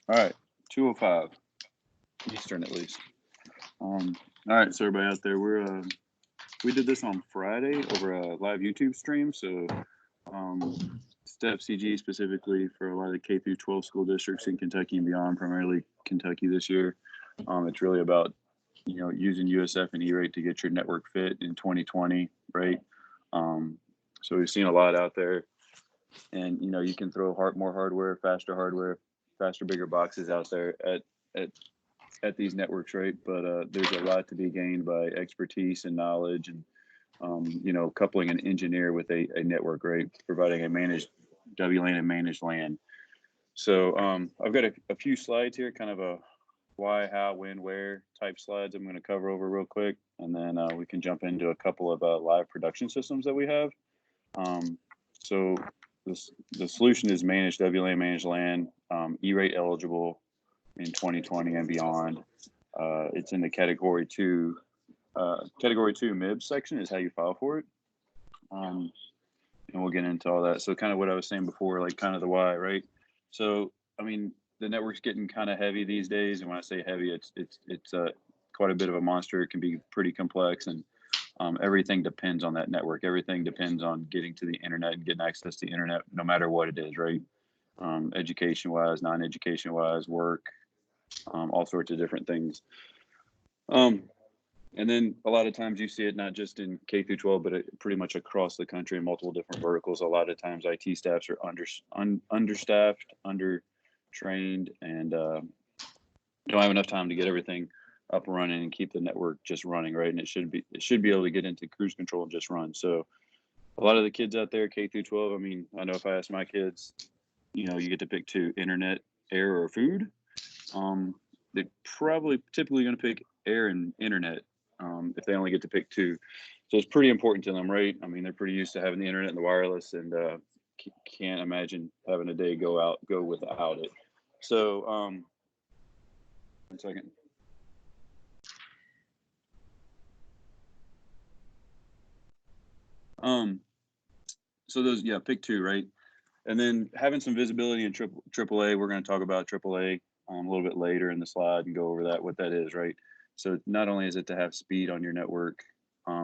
All right, 2:05 Eastern at least. All right, so everybody out there, we did this on Friday over a live YouTube stream. So Step CG specifically for a lot of the K through 12 school districts in Kentucky and beyond, primarily Kentucky this year. It's really about using USF and E-rate to get your network fit in 2020, right? So we've seen a lot out there, and you can throw more hardware, faster, bigger boxes out there at at these networks, right? But there's a lot to be gained by expertise and knowledge, and coupling an engineer with a network, right? Providing a managed WLAN and managed LAN. So I've got a few slides here, kind of a why, how, when, where type slides I'm going to cover over real quick, and then we can jump into a couple of live production systems that we have. So the solution is managed WLAN, managed LAN, E-rate eligible in 2020 and beyond. It's in the category 2 MIBS section is how you file for it. And we'll get into all that. So kind of what I was saying before, like kind of the why, right? So, I mean, the network's getting kind of heavy these days. And when I say heavy, it's quite a bit of a monster. It can be pretty complex, and everything depends on that network. Everything depends on getting to the internet and getting access to the internet, no matter what it is, right? Education-wise, non-education-wise, work, all sorts of different things. And then a lot of times you see it not just in K through 12, but pretty much across the country in multiple different verticals. A lot of times IT staffs are understaffed, undertrained, and don't have enough time to get everything up and running and keep the network just running, right? And it should be able to get into cruise control and just run. So a lot of the kids out there, K through 12, I mean, I know if I ask my kids, you get to pick 2, internet, air, or food. They're probably typically going to pick air and internet if they only get to pick 2. So it's pretty important to them, right? I mean, they're pretty used to having the internet and the wireless, and can't imagine having a day go without it. So 1 second. So those, pick 2, right? And then having some visibility in AAA, we're going to talk about AAA a little bit later in the slide and go over what that is, right? So not only is it to have speed on your network,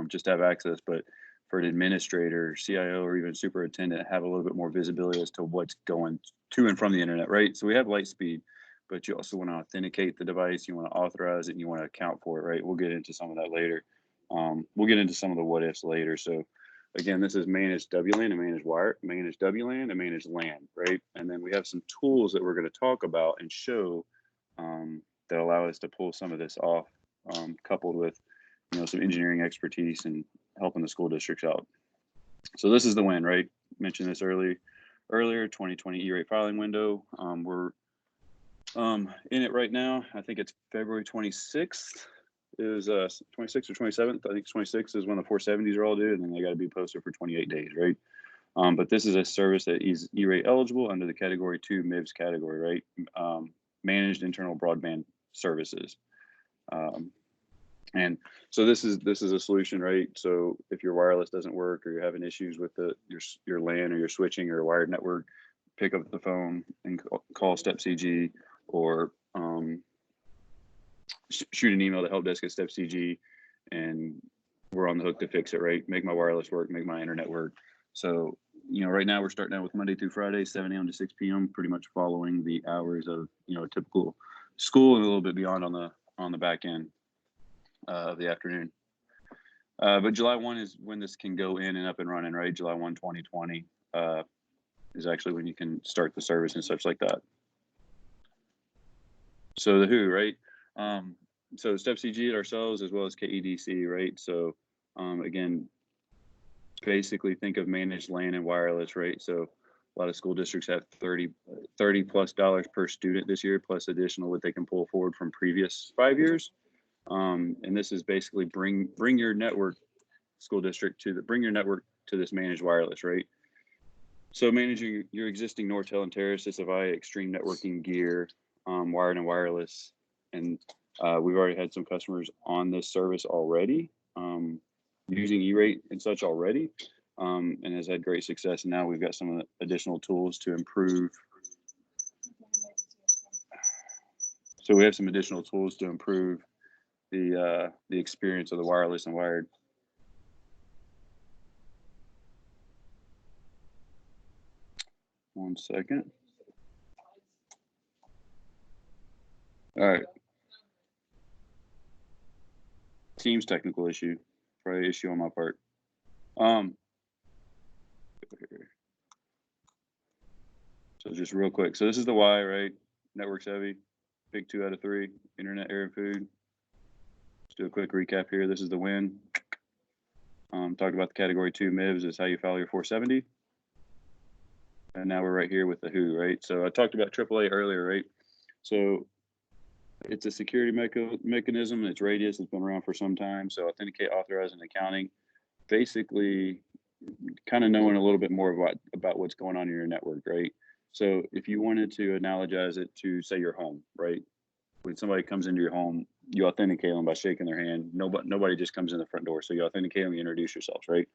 just to have access, but for an administrator, CIO, or even superintendent, have a little bit more visibility as to what's going to and from the internet, right? So we have light speed, but you also want to authenticate the device, you want to authorize it, and you want to account for it, right? We'll get into some of that later. We'll get into some of the what ifs later. So again, this is managed WLAN and managed WLAN and managed LAN, right? And then we have some tools that we're going to talk about and show that allow us to pull some of this off, coupled with some engineering expertise and helping the school districts out. So this is the WAN, right? Mentioned this earlier. 2020 E-rate filing window. We're in it right now. I think it's February 26th. Is 26th or 27th. I think 26th is when the 470s are all due, and then they got to be posted for 28 days, right? But this is a service that is E-rate eligible under the category 2 MIBS category, right? Managed internal broadband services. And so this is a solution, right? So if your wireless doesn't work, or you're having issues with your LAN or your switching or your wired network, pick up the phone and call Step CG, or shoot an email to helpdesk at Step CG, and we're on the hook to fix it, right? Make my wireless work, make my internet work. So, right now we're starting out with Monday through Friday, 7 a.m. to 6 p.m., pretty much following the hours of, a typical school, and a little bit beyond on the back end of the afternoon. But July 1 is when this can go in and up and running, right? July 1, 2020 is actually when you can start the service and such like that. So the who, right? So Step CG ourselves, as well as KEDC, right? So again, basically think of managed LAN and wireless, right? So a lot of school districts have $30 plus per student this year, plus additional what they can pull forward from previous 5 years. And this is basically bring your network, school district, bring your network to this managed wireless, right? So managing your existing Nortel and Terra Avaya extreme networking gear, wired and wireless, and we've already had some customers on this service already, using E-rate and such already, and has had great success. And now we've got some of the additional tools to improve. So we have some additional tools to improve the experience of the wireless and wired. One second. All right. Teams technical issue, probably issue on my part. So just real quick. So this is the Y, right? Network's heavy. Pick 2 out of 3. Internet, air, and food. Let's do a quick recap here. This is the win. Talked about the category 2 MIBs is how you file your 470. And now we're right here with the who, right? So I talked about AAA earlier, right? So it's a security mechanism. It's Radius. It's been around for some time. So authenticate, authorize, and accounting. Basically, kind of knowing a little bit more about what's going on in your network, right? So if you wanted to analogize it to, say, your home, right? When somebody comes into your home, you authenticate them by shaking their hand. Nobody just comes in the front door. So you authenticate them, you introduce yourselves, right?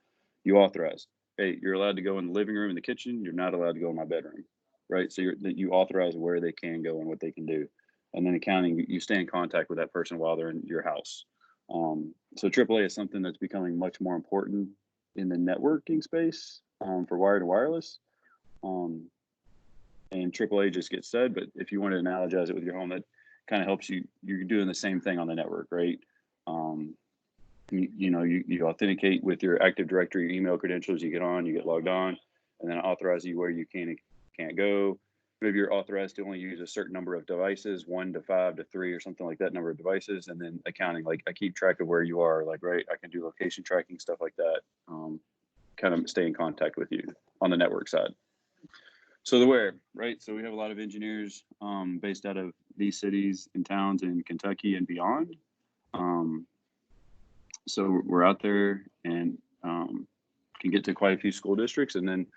You authorize. Hey, you're allowed to go in the living room and the kitchen. You're not allowed to go in my bedroom, right? So you authorize where they can go and what they can do. And then accounting, you stay in contact with that person while they're in your house. So AAA is something that's becoming much more important in the networking space for wired and wireless. And AAA just gets said, but if you want to analogize it with your home, that kind of helps you. You're doing the same thing on the network, right? You authenticate with your Active Directory email credentials. You get on, you get logged on, and then authorize you where you can and can't go. Maybe you're authorized to only use a certain number of devices, 1 to 5 to 3 or something like that number of devices. And then accounting, like I keep track of where you are, like, right, I can do location tracking, stuff like that. Kind of stay in contact with you on the network side. So the where, right? So we have a lot of engineers based out of these cities and towns in Kentucky and beyond. So we're out there and can get to quite a few school districts. And then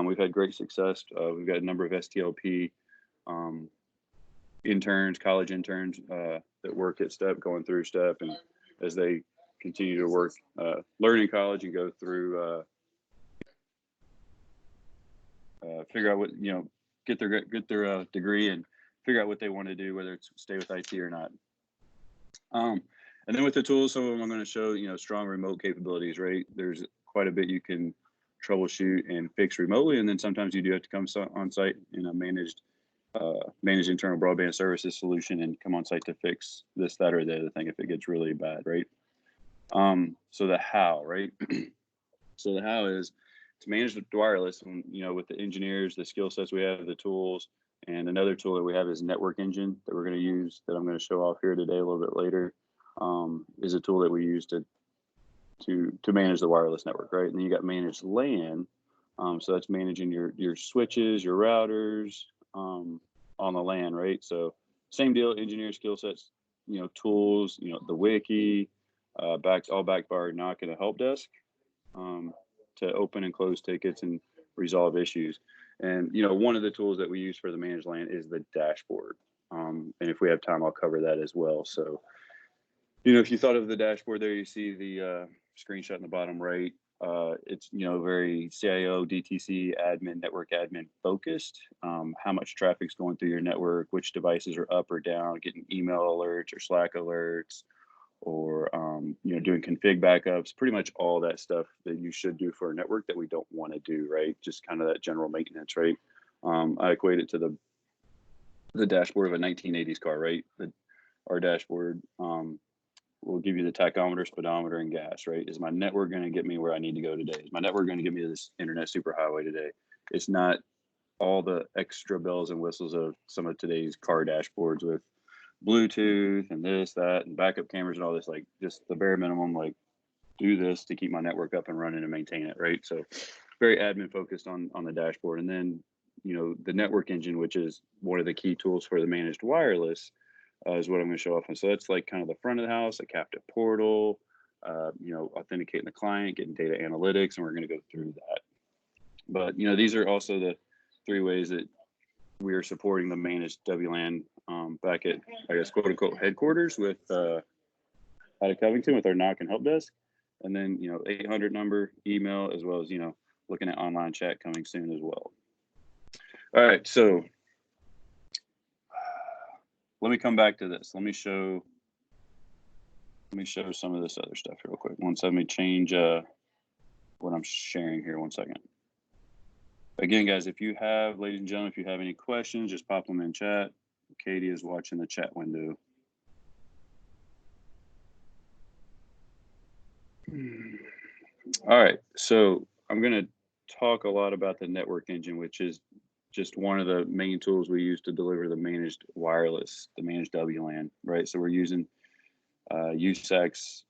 we've had great success. We've got a number of STLP interns, college interns that work at STEP, going through STEP. And as they continue to work, learn in college and go through, figure out what, get their degree and figure out what they want to do, whether it's stay with IT or not. And then with the tools, some of them I'm going to show, strong remote capabilities, right? There's quite a bit you can troubleshoot and fix remotely. And then sometimes you do have to come on site in a managed internal broadband services solution and come on site to fix this, that, or the other thing if it gets really bad, right? So the how, right? So the how is to manage the wireless, and, with the engineers, the skill sets we have, the tools, and another tool that we have is Network Engine that we're going to use that I'm going to show off here today a little bit later. Is a tool that we use to manage the wireless network, right? And then you got managed LAN. So that's managing your switches, your routers on the LAN, right? So same deal, engineer skill sets, tools, the wiki, all backed by our NOC and a help desk to open and close tickets and resolve issues. And, one of the tools that we use for the managed LAN is the dashboard. And if we have time, I'll cover that as well. So, if you thought of the dashboard there, you see the screenshot in the bottom right. It's, very CIO, DTC, admin, network admin focused. How much traffic's going through your network, which devices are up or down, getting email alerts or Slack alerts, or, doing config backups, pretty much all that stuff that you should do for a network that we don't want to do, right? Just kind of that general maintenance, right? I equate it to the dashboard of a 1980s car, right? Our dashboard will give you the tachometer, speedometer, and gas, right? Is my network going to get me where I need to go today? Is my network going to get me to this internet superhighway today? It's not all the extra bells and whistles of some of today's car dashboards with Bluetooth and this, that, and backup cameras and all this, like just the bare minimum, like do this to keep my network up and running and maintain it, right? So very admin focused on the dashboard. And then, the network engine, which is one of the key tools for the managed wireless, is what I'm going to show off. And so that's like kind of the front of the house, a captive portal, authenticating the client, getting data analytics, and we're going to go through that. But, these are also the 3 ways that we are supporting the managed WLAN back at, I guess, quote unquote headquarters with out of Covington with our NOC and help desk. And then, 800 number, email, as well as, looking at online chat coming soon as well. All right. So let me come back to this. Let me show some of this other stuff real quick. Let me change what I'm sharing here. 1 second. Again, guys, ladies and gentlemen, if you have any questions, just pop them in chat. Katie is watching the chat window. All right, so I'm going to talk a lot about the network engine, which is just one of the main tools we use to deliver the managed wireless, the managed WLAN, right? So we're using USAC's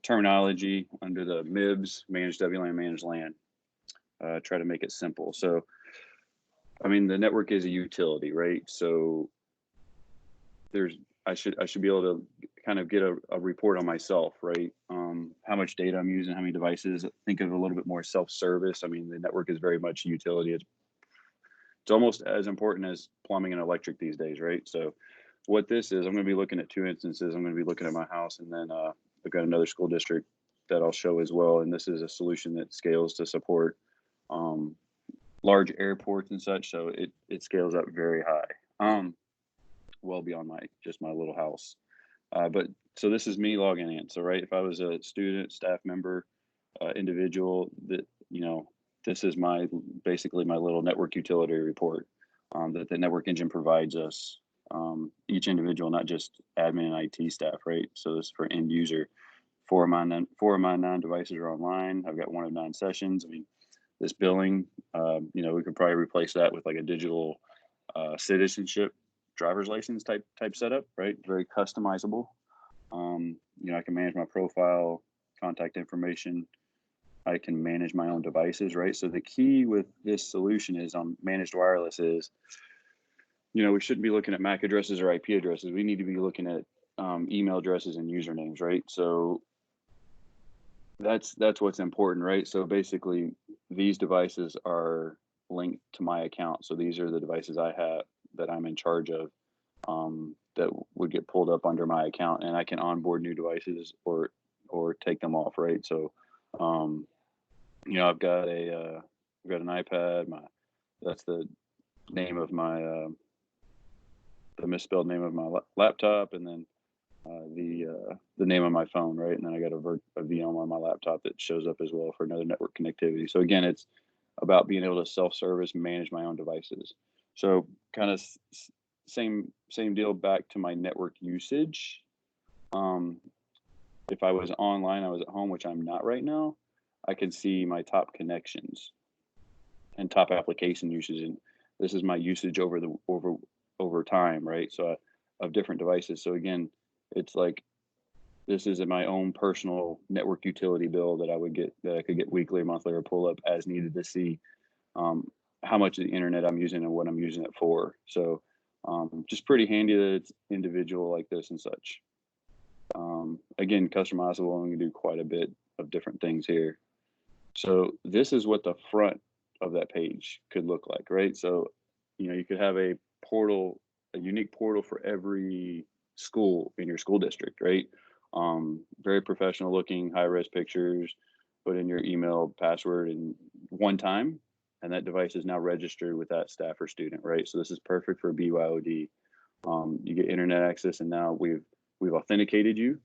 terminology under the MIBS, managed WLAN, managed LAN. Try to make it simple. So, I mean, the network is a utility, right? So I should be able to kind of get a report on myself, right? How much data I'm using, how many devices. Think of a little bit more self-service. I mean, the network is very much a utility. It's almost as important as plumbing and electric these days, right? So what this is, I'm going to be looking at 2 instances. I'm going to be looking at my house, and then I've got another school district that I'll show as well. And this is a solution that scales to support large airports and such. So it scales up very high, well beyond my little house. But so this is me logging in. So right, if I was a student, staff member, individual, that this is basically my little network utility report that the network engine provides us. Each individual, not just admin and IT staff, right? So this is for end user. 4 of my 9 devices are online. I've got 1 of 9 sessions. I mean, this billing, we could probably replace that with like a digital citizenship driver's license type setup, right? Very customizable. I can manage my profile, contact information. I can manage my own devices, right? So the key with this solution is on managed wireless is, we shouldn't be looking at MAC addresses or IP addresses. We need to be looking at email addresses and usernames, right? So that's what's important, right? So basically, these devices are linked to my account. So these are the devices I have that I'm in charge of that would get pulled up under my account, and I can onboard new devices or take them off, right? So, I've got an iPad. That's the name of my the misspelled name of my laptop, and then the name of my phone, right? And then I got a VM on my laptop that shows up as well for another network connectivity. So again, it's about being able to self-service, manage my own devices. So kind of same deal back to my network usage. If I was online, I was at home, which I'm not right now, I can see my top connections and top application usage. And this is my usage over time, right? So of different devices. So again, it's like this is my own personal network utility bill that I could get weekly, monthly, or pull up as needed to see how much of the internet I'm using and what I'm using it for. So just pretty handy that it's individual like this and such. Again, customizable, and we can do quite a bit of different things here. So this is what the front of that page could look like, right? So, you could have a unique portal for every school in your school district, right? Very professional looking, high-res pictures, put in your email, password, and one time, and that device is now registered with that staff or student, right? So this is perfect for BYOD. You get internet access, and now we've authenticated you,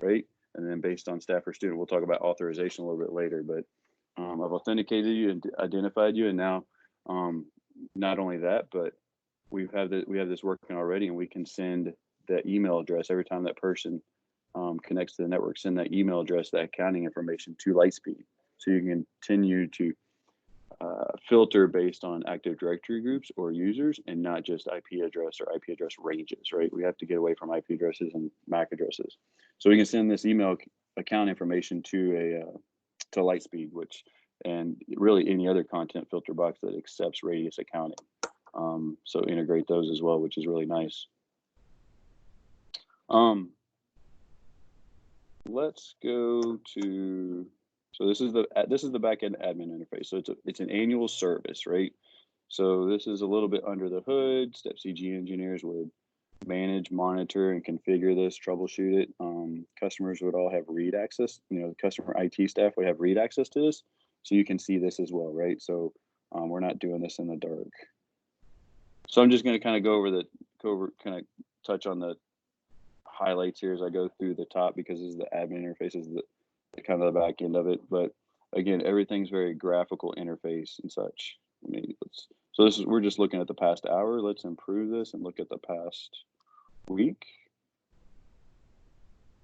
right? And then based on staff or student, we'll talk about authorization a little bit later, but I've authenticated you and identified you, and now not only that, but we have this working already, and we can send the email address every time that person connects to the network. Send that email address, that accounting information to Lightspeed, so you can continue to filter based on Active Directory groups or users, and not just IP address or IP address ranges. Right? We have to get away from IP addresses and MAC addresses, so we can send this email account information to Lightspeed, and really any other content filter box that accepts radius accounting. So integrate those as well, which is really nice. Let's go to, so this is the backend admin interface. So it's an annual service, right? So this is a little bit under the hood. Step CG engineers would manage, monitor, and configure this, troubleshoot it. Customers would all have read access. The customer IT staff would have read access to this, so you can see this as well, right? So we're not doing this in the dark. So I'm just going to kind of go over kind of touch on the highlights here as I go through the top, because this is the admin interface, is the kind of the back end of it. But again, everything's very graphical interface and such. So we're just looking at the past hour. Let's improve this and look at the past week.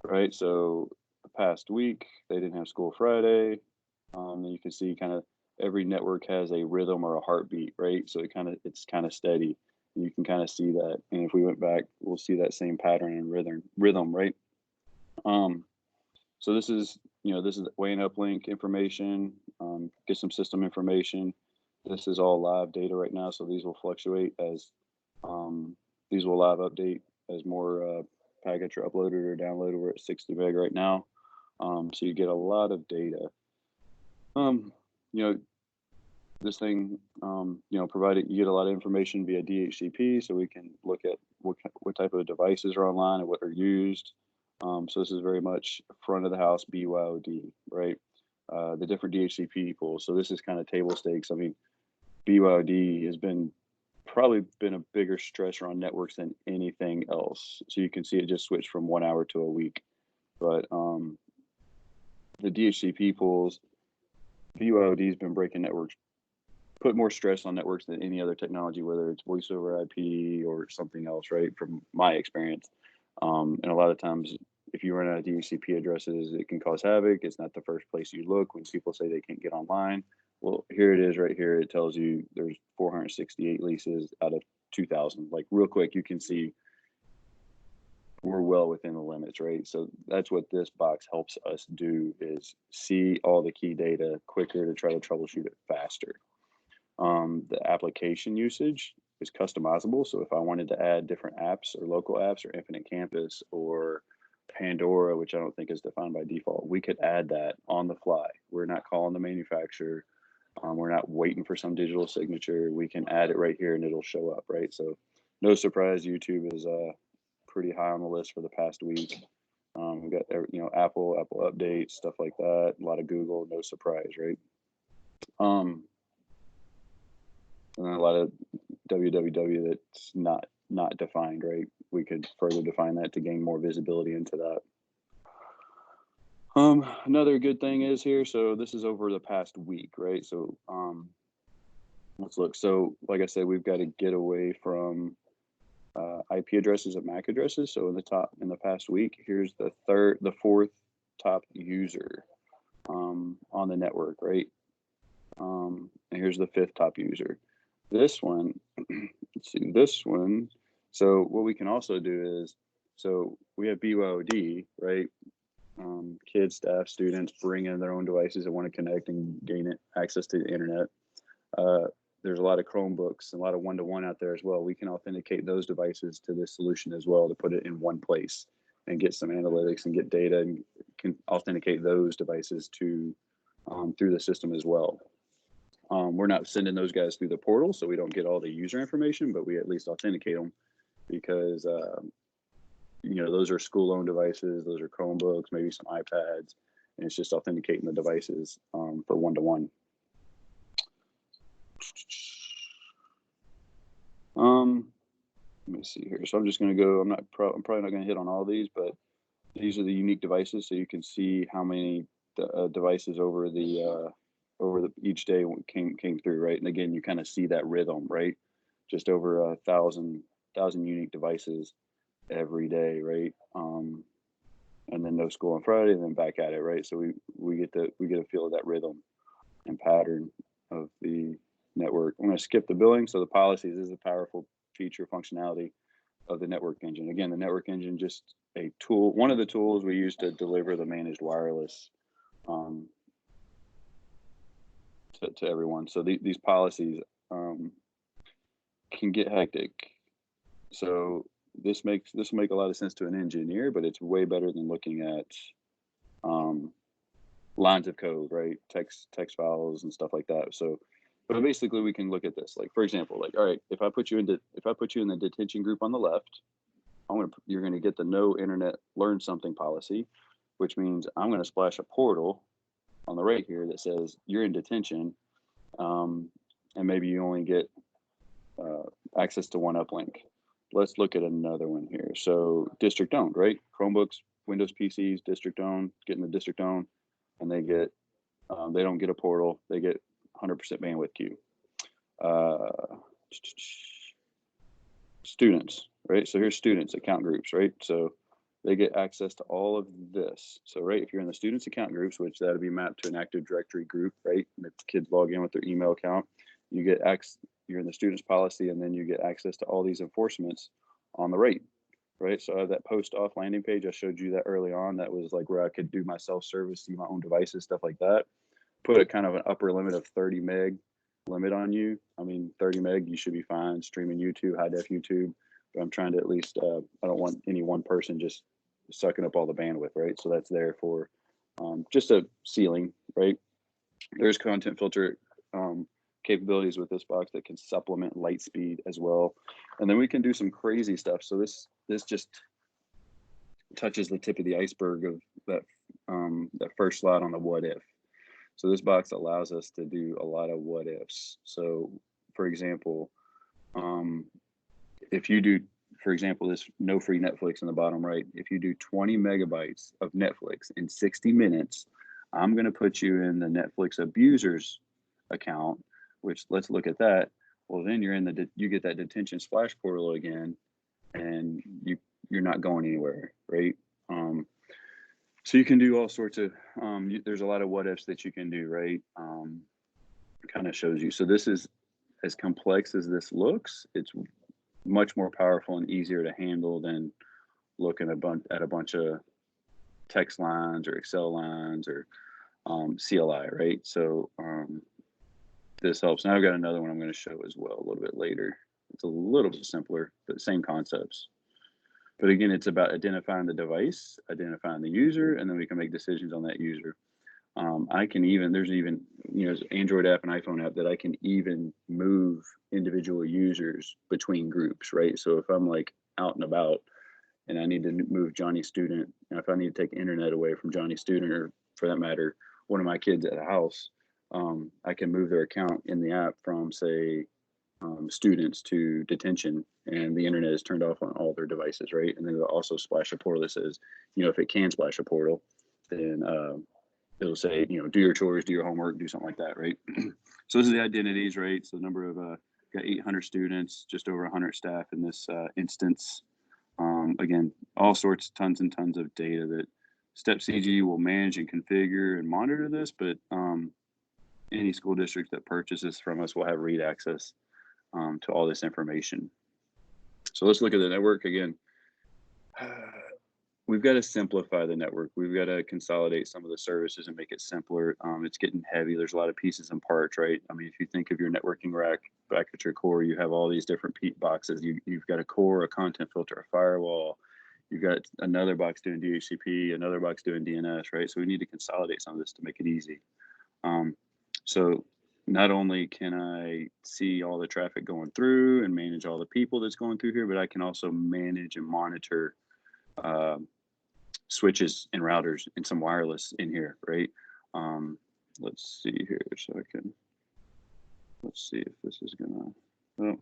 Right, so the past week they didn't have school Friday. And you can see kind of every network has a rhythm or a heartbeat, right? So it's kind of steady. And you can kind of see that. And if we went back, we'll see that same pattern and rhythm, right? So this is WLAN uplink information, get some system information. This is all live data right now, so these will fluctuate as these will live update as more packets are uploaded or downloaded. We're at 60 meg right now, so you get a lot of data. This thing, provided you get a lot of information via DHCP, so we can look at what type of devices are online and what are used. So this is very much front of the house BYOD, right? The different DHCP pools. So this is kind of table stakes. I mean, BYOD has probably been a bigger stressor on networks than anything else. So you can see it just switched from 1 hour to a week. But the DHCP pools, BYOD has been breaking networks, put more stress on networks than any other technology, whether it's voice over IP or something else, right? From my experience. And a lot of times, if you run out of DHCP addresses, it can cause havoc. It's not the first place you look when people say they can't get online. Well, here it is right here. It tells you there's 468 leases out of 2,000. Like real quick, you can see we're well within the limits, right? So that's what this box helps us do, is see all the key data quicker to try to troubleshoot it faster. The application usage is customizable. So if I wanted to add different apps or local apps or Infinite Campus or Pandora, which I don't think is defined by default, we could add that on the fly. We're not calling the manufacturer. We're not waiting for some digital signature. We can add it right here and it'll show up, right? So no surprise, YouTube is pretty high on the list for the past week. We've got Apple updates, stuff like that. A lot of Google, no surprise, right? And then a lot of www that's not defined, right? We could further define that to gain more visibility into that. Another good thing is here, so this is over the past week, right? So let's look. So like I said, we've got to get away from IP addresses and MAC addresses. So in the past week, here's the fourth top user on the network, right? And here's the fifth top user. This one, let's see, this one. So what we can also do is, so we have BYOD, right? Kids, staff, students bring in their own devices that want to connect and gain access to the internet. There's a lot of Chromebooks and a lot of one-to-one out there as well. We can authenticate those devices to this solution as well to put it in one place and get some analytics and get data, and can authenticate those devices to through the system as well. We're not sending those guys through the portal, so we don't get all the user information, but we at least authenticate them, because those are school-owned devices, those are Chromebooks, maybe some iPads, and it's just authenticating the devices for one-to-one. Let me see here. So I'm just going to go. I'm probably not going to hit on all these, but these are the unique devices, so you can see how many devices over each day came through, right? And again, you kind of see that rhythm, right? Just over 1,000 unique devices every day, right? And then no school on Friday, and then back at it, right? So we get a feel of that rhythm and pattern of the network. I'm going to skip the billing. So the policies is a powerful feature functionality of the network engine. Again, the network engine, just a tool, one of the tools we use to deliver the managed wireless to everyone. So these policies can get hectic. So this will make a lot of sense to an engineer, but it's way better than looking at lines of code, right? Text files and stuff like that. So, but basically we can look at this. Like, for example, like, all right, if I put you in the detention group on the left, you're going to get the no internet learn something policy, which means I'm going to splash a portal on the right here that says you're in detention, and maybe you only get access to one uplink. let's look at another one here. So district owned, right? Chromebooks, Windows PCs, district owned, getting the district owned, and they get they don't get a portal. They get 100% bandwidth queue. Students, right? So here's students account groups, right? So they get access to all of this. So, right, if you're in the students account groups, which that'll be mapped to an Active Directory group, right? And if kids log in with their email account, you get you're in the students policy, and then you get access to all these enforcements on the right? So I have that post off landing page. I showed you that early on. That was like where I could do my self-service, see my own devices, stuff like that. Put a kind of an upper limit of 30 meg limit on you. I mean, 30 meg, you should be fine streaming YouTube, high def YouTube. But I'm trying to at least, I don't want any one person just sucking up all the bandwidth, right? So that's there for just a ceiling, right? There's content filter capabilities with this box that can supplement light speed as well. And then we can do some crazy stuff. So this just touches the tip of the iceberg of that first slide on the what if. So this box allows us to do a lot of what ifs. So for example, if you do, for example, this no free Netflix in the bottom right, if you do 20 megabytes of Netflix in 60 minutes, I'm going to put you in the Netflix abusers account, which let's look at that. Well, then you're in you get that detention splash portal again, and you're not going anywhere, right? So you can do all sorts of, there's a lot of what ifs that you can do, right? Kind of shows you. So this is as complex as this looks. It's much more powerful and easier to handle than looking at a bunch of text lines or Excel lines or CLI, right? So this helps. Now I've got another one I'm going to show as well a little bit later. It's a little bit simpler, but same concepts. But again, it's about identifying the device, identifying the user, and then we can make decisions on that user. I can even, there's even, there's Android app and iPhone app that I can even move individual users between groups, right? So if I'm like out and about and I need to move Johnny Student, and if I need to take internet away from Johnny Student, or for that matter, one of my kids at the house, I can move their account in the app from, say, students to detention, and the internet is turned off on all their devices, right? And then it'll also splash a portal that says, if it can splash a portal, then it'll say, do your chores, do your homework, do something like that, right? So this is the identities, right? So the number of, got 800 students, just over 100 staff in this instance. Again, all sorts, tons and tons of data that Step CG will manage and configure and monitor this, but any school district that purchases from us will have read access to all this information. So let's look at the network again. We've got to simplify the network. We've got to consolidate some of the services and make it simpler. It's getting heavy. There's a lot of pieces and parts, right? I mean, if you think of your networking rack back at your core, you have all these different boxes. You've got a core, a content filter, a firewall. You've got another box doing DHCP, another box doing DNS, right? So we need to consolidate some of this to make it easy. So not only can I see all the traffic going through and manage all the people that's going through here, but I can also manage and monitor switches and routers and some wireless in here, right? Let's see here, so let's see if this is gonna,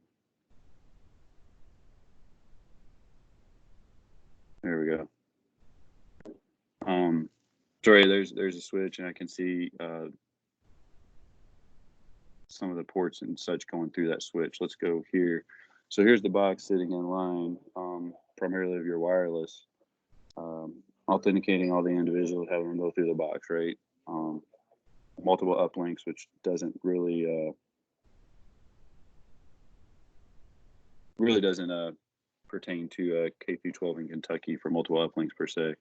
there we go. Sorry, there's a switch, and I can see some of the ports and such going through that switch. Let's go here. So here's the box sitting in line, primarily of your wireless, authenticating all the individuals, having them go through the box, right? Multiple uplinks, which doesn't really doesn't pertain to K through 12 in Kentucky for multiple uplinks per se.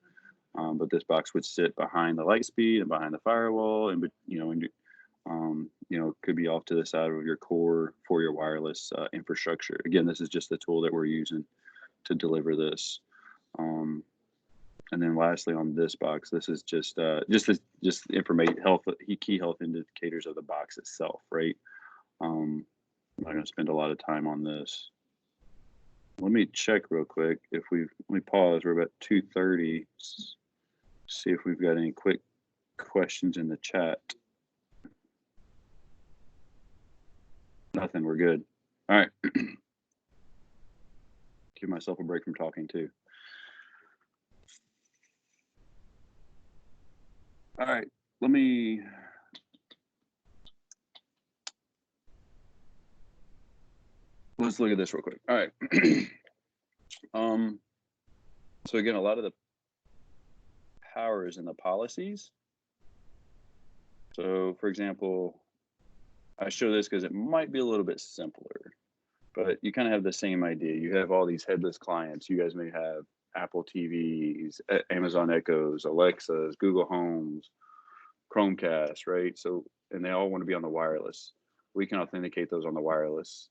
But this box would sit behind the light speed and behind the firewall, and could be off to the side of your core for your wireless infrastructure. Again, this is just the tool that we're using to deliver this. And then lastly, on this box, this is just information, key health indicators of the box itself, right? I'm not going to spend a lot of time on this. Let me check real quick if let me pause. We're about 2:30. See if we've got any quick questions in the chat. Nothing, we're good. All right. give myself a break from talking too. All right, let's look at this real quick. All right. So again, a lot of the power is in the policies. So for example, I show this because it might be a little bit simpler, but you kind of have the same idea. You have all these headless clients. You guys may have Apple TVs, Amazon Echoes, Alexas, Google Homes, Chromecast, right? So, and they all want to be on the wireless. We can authenticate those on the wireless.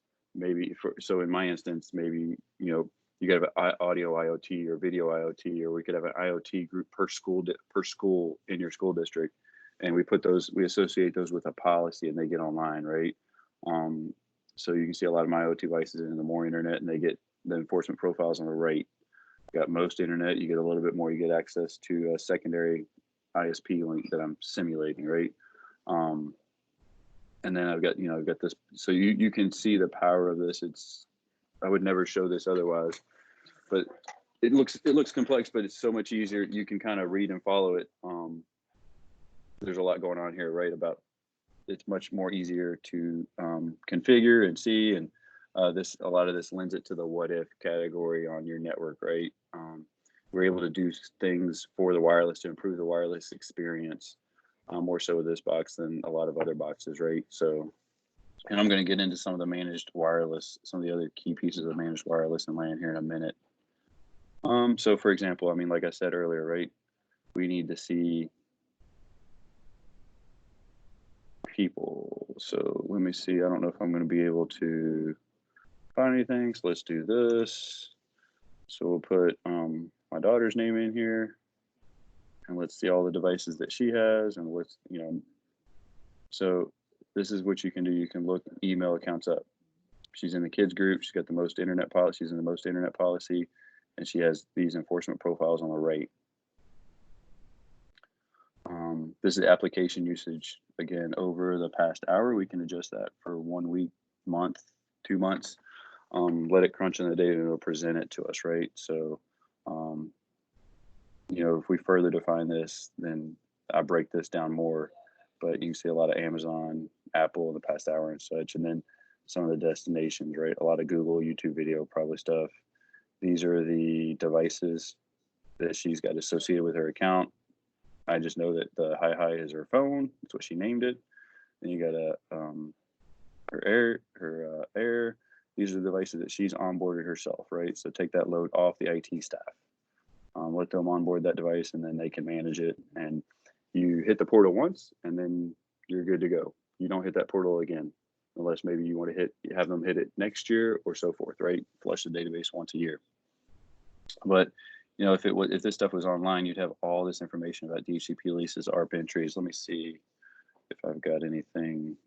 So in my instance, maybe, you could have an audio IoT or video IoT, or we could have an IoT group per school in your school district. And we associate those with a policy and they get online, right? So you can see a lot of my IoT devices in the more internet and they get the enforcement profiles on the right. You got most internet, you get a little bit more, you get access to a secondary ISP link that I'm simulating, right? And then I've got this, so you can see the power of this. I would never show this otherwise, but it looks complex, but it's so much easier. You can kind of read and follow it. There's a lot going on here, right? It's much more easier to configure and see, and a lot of this lends it to the what if category on your network, right? We're able to do things for the wireless to improve the wireless experience, more so with this box than a lot of other boxes, right? So, and I'm going to get into some of the managed wireless, some of the other key pieces of managed wireless and LAN here in a minute. So for example, I mean, like I said earlier, right, we need to see people. So let me see. I don't know if I'm going to be able to find anything. So let's do this. So we'll put my daughter's name in here, and let's see all the devices that she has, and so this is what you can do. You can look email accounts up. She's in the kids group. She's got the most internet policy. She's in the most internet policy, and she has these enforcement profiles on the right. This is application usage. Again, over the past hour, we can adjust that for 1 week, month, 2 months. Let it crunch in the data and it'll present it to us, right? So, if we further define this, then I break this down more, but you can see a lot of Amazon, Apple in the past hour and such, and then some of the destinations, right? A lot of Google, YouTube video, probably stuff. These are the devices that she's got associated with her account. I just know that the hi is her phone. That's what she named it. Then you got her Air. These are the devices that she's onboarded herself, right? So take that load off the IT staff. Let them onboard that device, and then they can manage it. And you hit the portal once, and then you're good to go. You don't hit that portal again, unless maybe you want to have them hit it next year or so forth, right? Flush the database once a year. But if this stuff was online, you'd have all this information about DHCP leases, ARP entries. Let me see if I've got anything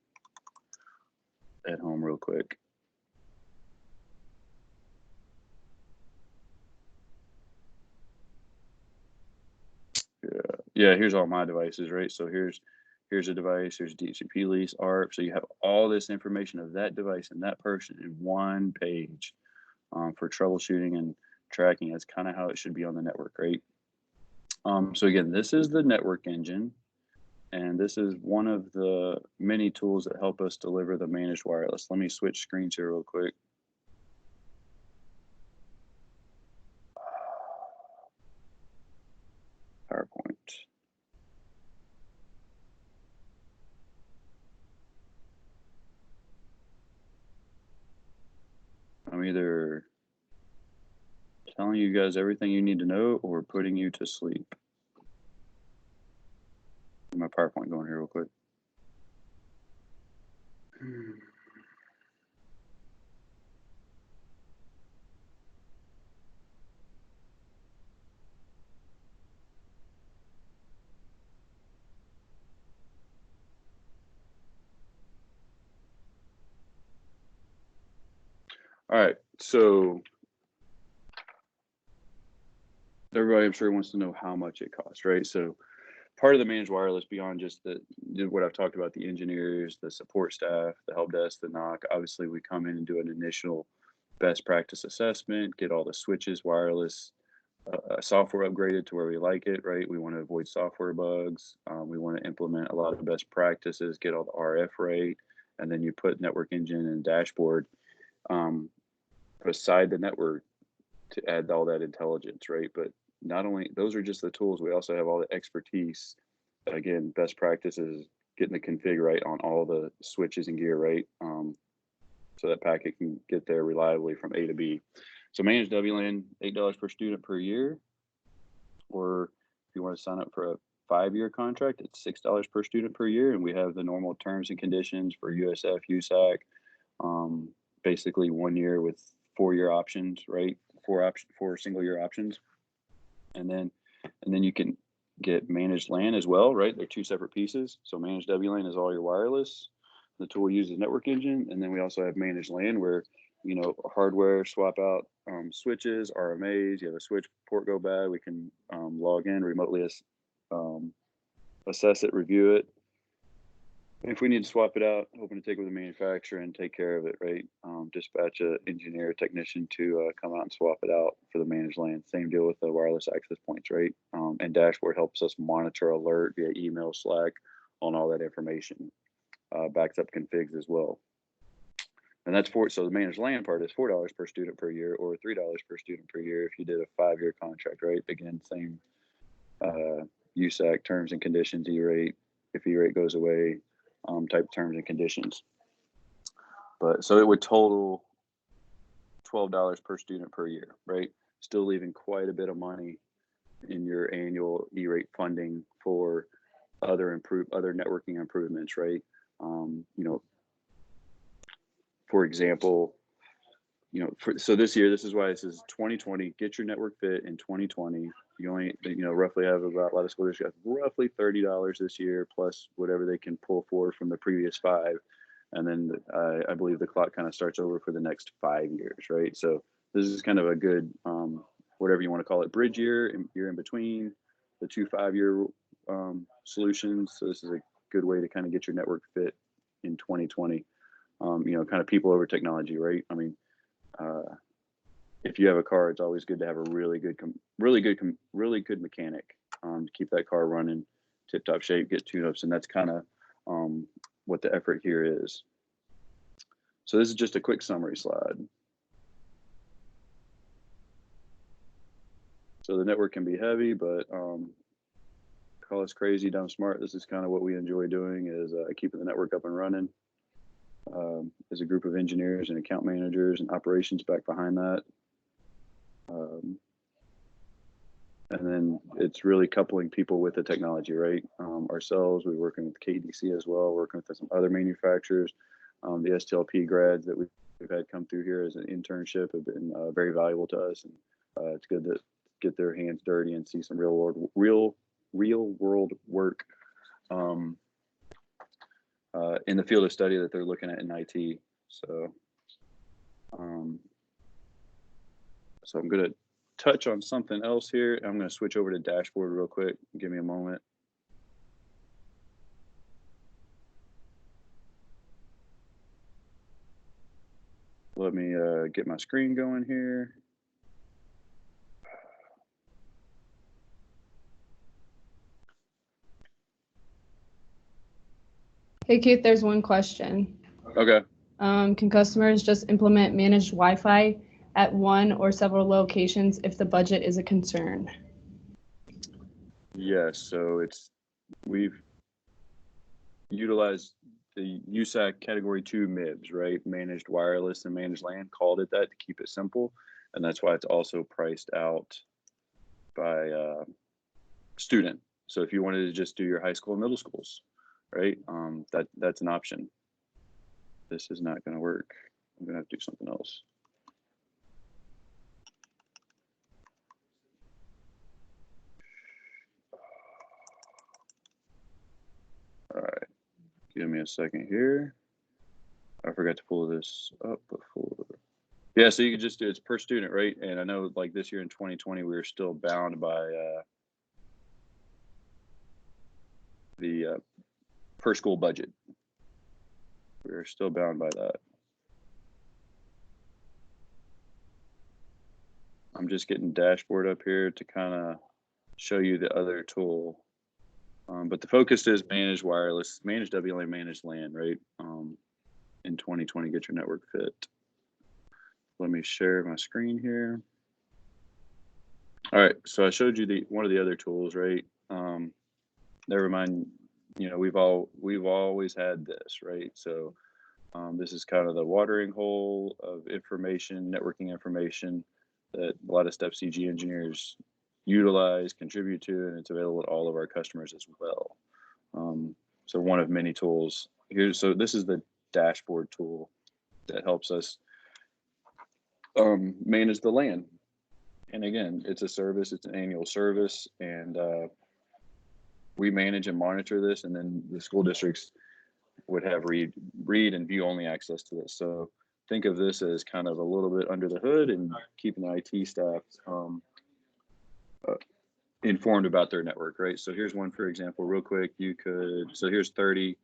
at home real quick. Yeah, here's all my devices, right? So here's a device, here's DHCP lease, ARP. So you have all this information of that device and that person in one page for troubleshooting and tracking. That's kind of how it should be on the network, right? So again, this is the network engine, and this is one of the many tools that help us deliver the managed wireless. Let me switch screens here real quick. PowerPoint. I'm either telling you guys everything you need to know or putting you to sleep. Get my PowerPoint going here real quick. All right, so everybody, I'm sure, wants to know how much it costs, right? So part of the managed wireless, beyond just what I've talked about, the engineers, the support staff, the help desk, the NOC, obviously we come in and do an initial best practice assessment, get all the switches, wireless software upgraded to where we like it, right? We want to avoid software bugs. We want to implement a lot of best practices, get all the RF right, and then you put network engine and dashboard um, beside the network to add all that intelligence, right? But not only those are just the tools, we also have all the expertise. Again, best practices, getting the config right on all the switches and gear, right? So that packet can get there reliably from A to B. So managed WLAN, $8 per student per year, or if you want to sign up for a 5-year contract, it's $6 per student per year, and we have the normal terms and conditions for USF, USAC, basically 1 year with 4-year options, right? Four single-year options, and then you can get managed LAN as well, right? They're 2 separate pieces. So managed WLAN is all your wireless. The tool uses network engine, and then we also have managed LAN where hardware swap out switches, RMAs. You have a switch port go bad, we can log in remotely, assess it, review it. If we need to swap it out, hoping to take it with the manufacturer and take care of it, right? Dispatch an engineer, technician to come out and swap it out for the managed LAN. Same deal with the wireless access points, right? And dashboard helps us monitor, alert via email, Slack on all that information. Backs up configs as well. And that's so the managed LAN part is $4 per student per year, or $3 per student per year if you did a 5-year contract, right? Again, same USAC terms and conditions, E-rate, if E-rate goes away, type terms and conditions. But so it would total $12 per student per year, right? Still leaving quite a bit of money in your annual E-rate funding for other networking improvements, right? For example, so this year, this is why it says 2020, get your network fit in 2020. You only, roughly have about, a lot of school districts have roughly $30 this year, plus whatever they can pull forward from the previous 5. And then I believe the clock kind of starts over for the next 5 years, right? So this is kind of a good, whatever you want to call it, bridge year, you're in between the 2 5-year solutions. So this is a good way to kind of get your network fit in 2020. Kind of people over technology, right? I mean, if you have a car, it's always good to have a really good mechanic to keep that car running tip-top shape, get tune-ups, and that's kind of what the effort here is. So this is just a quick summary slide. So the network can be heavy, but call us crazy, dumb, smart. This is kind of what we enjoy doing, is keeping the network up and running. As a group of engineers and account managers and operations back behind that. And then it's really coupling people with the technology, right? Ourselves, we're working with KDC as well, working with some other manufacturers. The STLP grads that we've had come through here as an internship have been very valuable to us. And it's good to get their hands dirty and see some real world work in the field of study that they're looking at in IT. So, so I'm going to touch on something else here. I'm going to switch over to dashboard real quick. Give me a moment. Let me get my screen going here. Hey Keith, there's one question. Okay. Can customers just implement managed Wi-Fi at one or several locations if the budget is a concern? Yes, so we've utilized the USAC category 2 MIBs, right? Managed wireless and managed LAN, called it that to keep it simple. And that's why it's also priced out by student. So if you wanted to just do your high school and middle schools, right? That's an option. This is not going to work. I'm going to have to do something else. All right, give me a second here. I forgot to pull this up before. Yeah, so you can just do it's per student, right? And I know like this year in 2020, we were still bound by the per school budget. We are still bound by that. I'm just getting dashboard up here to kind of show you the other tool. But the focus is manage wireless, manage WLAN, manage LAN, right? In 2020, get your network fit. Let me share my screen here. All right, so I showed you one of the other tools, right? Never mind, you know, we've always had this, right? So this is kind of the watering hole of information, networking information that a lot of Step CG engineers utilize, contribute to, and it's available to all of our customers as well. So one of many tools here. So this is the dashboard tool that helps us manage the LAN. And again, it's a service, it's an annual service, and we manage and monitor this, and then the school districts would have read and view only access to this. So think of this as kind of a little bit under the hood and keeping the IT staff informed about their network, right? So here's one, for example, real quick. So here's 30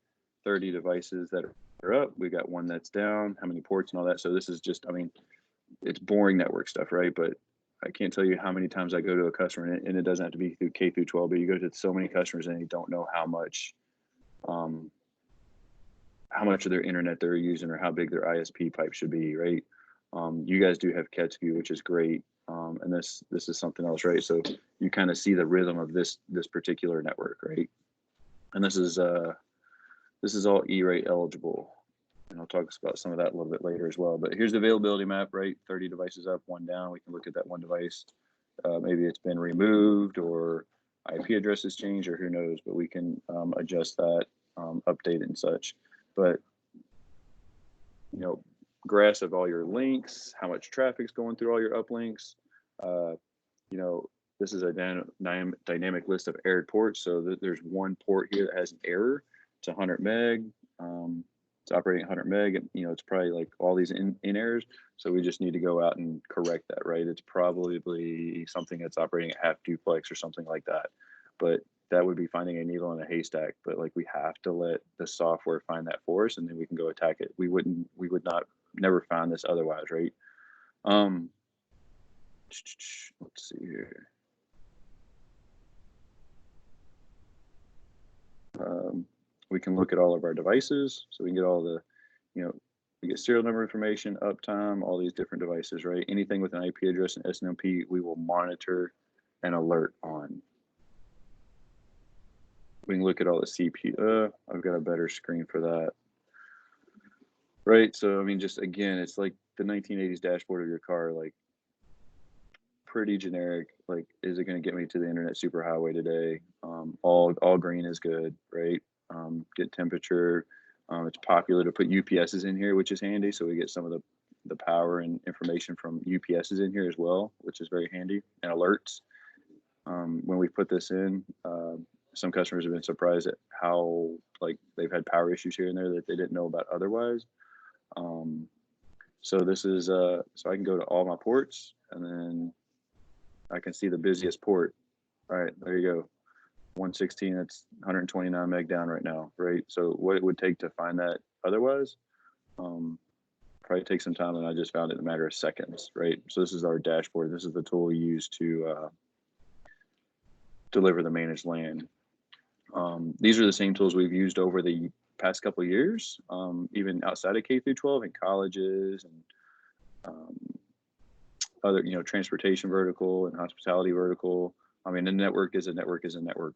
devices that are up. We got one that's down, how many ports and all that. So this is just, I mean, it's boring network stuff, right? But I can't tell you how many times I go to a customer, and it doesn't have to be through K through 12, but you go to so many customers and you don't know how much of their internet they're using or how big their ISP pipe should be, right? You guys do have CATS view, which is great. And this is something else, right? So you kind of see the rhythm of this particular network, right? And this is all E-rate eligible. And I'll talk about some of that a little bit later as well. But here's the availability map, right? 30 devices up, one down. We can look at that one device. Maybe it's been removed or IP address has changed, or who knows, but we can adjust that, update it and such. But, you know, graphs of all your links, how much traffic's going through all your uplinks. You know, this is a dynamic list of errored ports. So there's one port here that has an error. It's 100 meg. It's operating 100 meg. And, you know, it's probably like all these in errors. So we just need to go out and correct that, right? It's probably something that's operating at half duplex or something like that. But that would be finding a needle in a haystack. But like, we have to let the software find that for us, and then we can go attack it. We would never find this otherwise, right? Let's see here. We can look at all of our devices, so we can get all the, you know, we get serial number information, uptime, all these different devices, right? Anything with an IP address and SNMP, we will monitor and alert on. We can look at all the CPU. I've got a better screen for that. Right, so I mean, just again, it's like the 1980s dashboard of your car, like pretty generic. Like, is it going to get me to the internet superhighway today? All green is good, right? Get temperature. It's popular to put UPSs in here, which is handy. So we get some of the power and information from UPSs in here as well, which is very handy, and alerts. When we put this in, some customers have been surprised at how, like, they've had power issues here and there that they didn't know about otherwise. So this is, so I can go to all my ports, and then I can see the busiest port. All right, there you go. 116, that's 129 meg down right now, right? So what it would take to find that otherwise, probably take some time, and I just found it in a matter of seconds, right? So this is our dashboard. This is the tool we use to deliver the managed LAN. These are the same tools we've used over the past couple of years, even outside of K through 12 in colleges and other, you know, transportation vertical and hospitality vertical. I mean, a network is a network,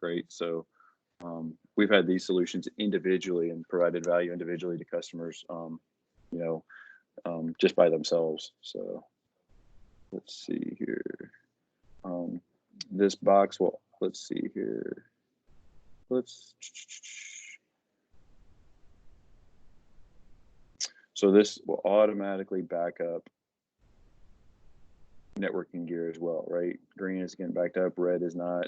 right? So we've had these solutions individually and provided value individually to customers, you know, just by themselves. So let's see here. This box, well, let's see here. So this will automatically back up networking gear as well, right? Green is getting backed up, red is not.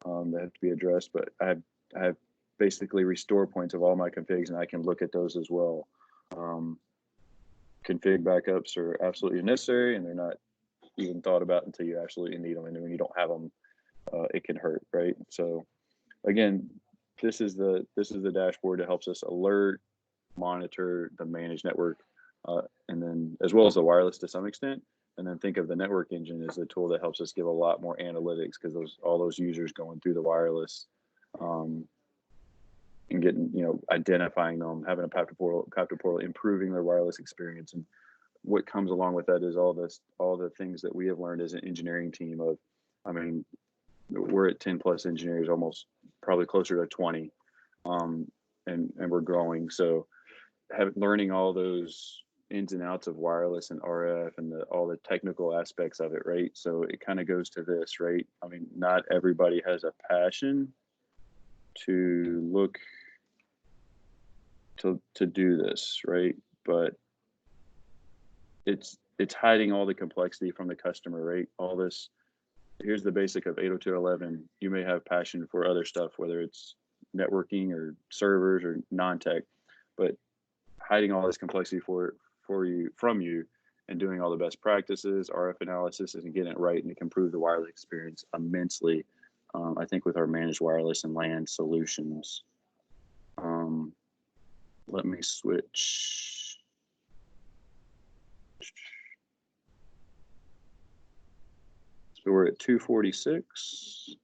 That have to be addressed, but I have basically restore points of all my configs, and I can look at those as well. Config backups are absolutely necessary, and they're not even thought about until you absolutely need them. And when you don't have them, it can hurt, right? So again, this is the dashboard that helps us alert, monitor the managed network, and then as well as the wireless to some extent. and then think of the network engine as a tool that helps us give a lot more analytics, because all those users going through the wireless, and getting, identifying them, having a captive portal, improving their wireless experience. And what comes along with that is all the things that we have learned as an engineering team of, we're at 10 plus engineers, almost probably closer to 20. And we're growing. So learning all those ins and outs of wireless and RF and all the technical aspects of it, right? So it kind of goes to this, right? Not everybody has a passion to look to do this, right? But it's hiding all the complexity from the customer, right? All this, here's the basic of 802.11. You may have passion for other stuff, whether it's networking or servers or non-tech, but hiding all this complexity from you and doing all the best practices, RF analysis, and getting it right, and it can improve the wireless experience immensely. I think with our managed wireless and LAN solutions. Let me switch. So we're at 246.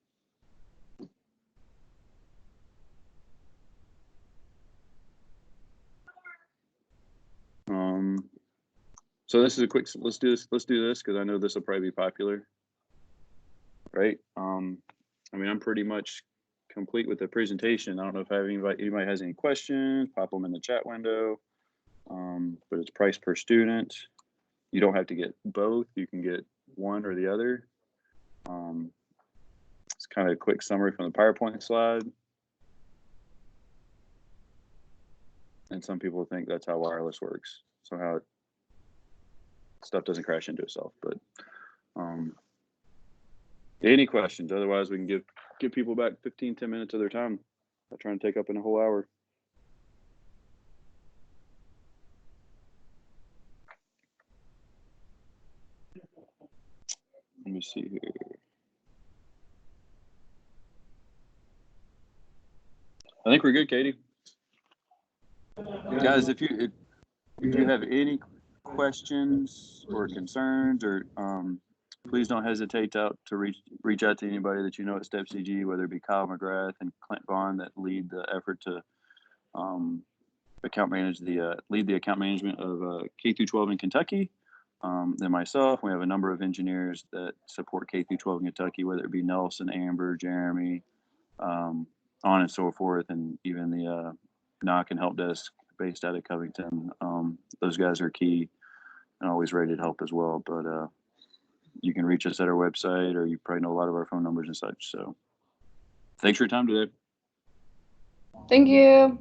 So this is a quick, let's do this because I know this will probably be popular, right? I'm pretty much complete with the presentation. I don't know if anybody has any questions, pop them in the chat window. But it's price per student. You don't have to get both. You can get one or the other. It's kind of a quick summary from the PowerPoint slide. And some people think that's how wireless works. Somehow stuff doesn't crash into itself. But any questions? Otherwise, we can give people back 15-10 minutes of their time. I'm trying to take up in a whole hour. Let me see here. I think we're good, Katie. Guys, if you have any questions or concerns, or please don't hesitate to reach out to anybody that you know at Step CG, whether it be Kyle McGrath and Clint Bond that lead the effort to lead the account management of K through 12 in Kentucky. Then myself, we have a number of engineers that support K through 12 in Kentucky, whether it be Nelson, Amber, Jeremy, on and so forth, and even the knock and help desk based out of Covington. Those guys are key and always ready to help as well. But you can reach us at our website, or you probably know a lot of our phone numbers and such. So thanks for your time today. Thank you.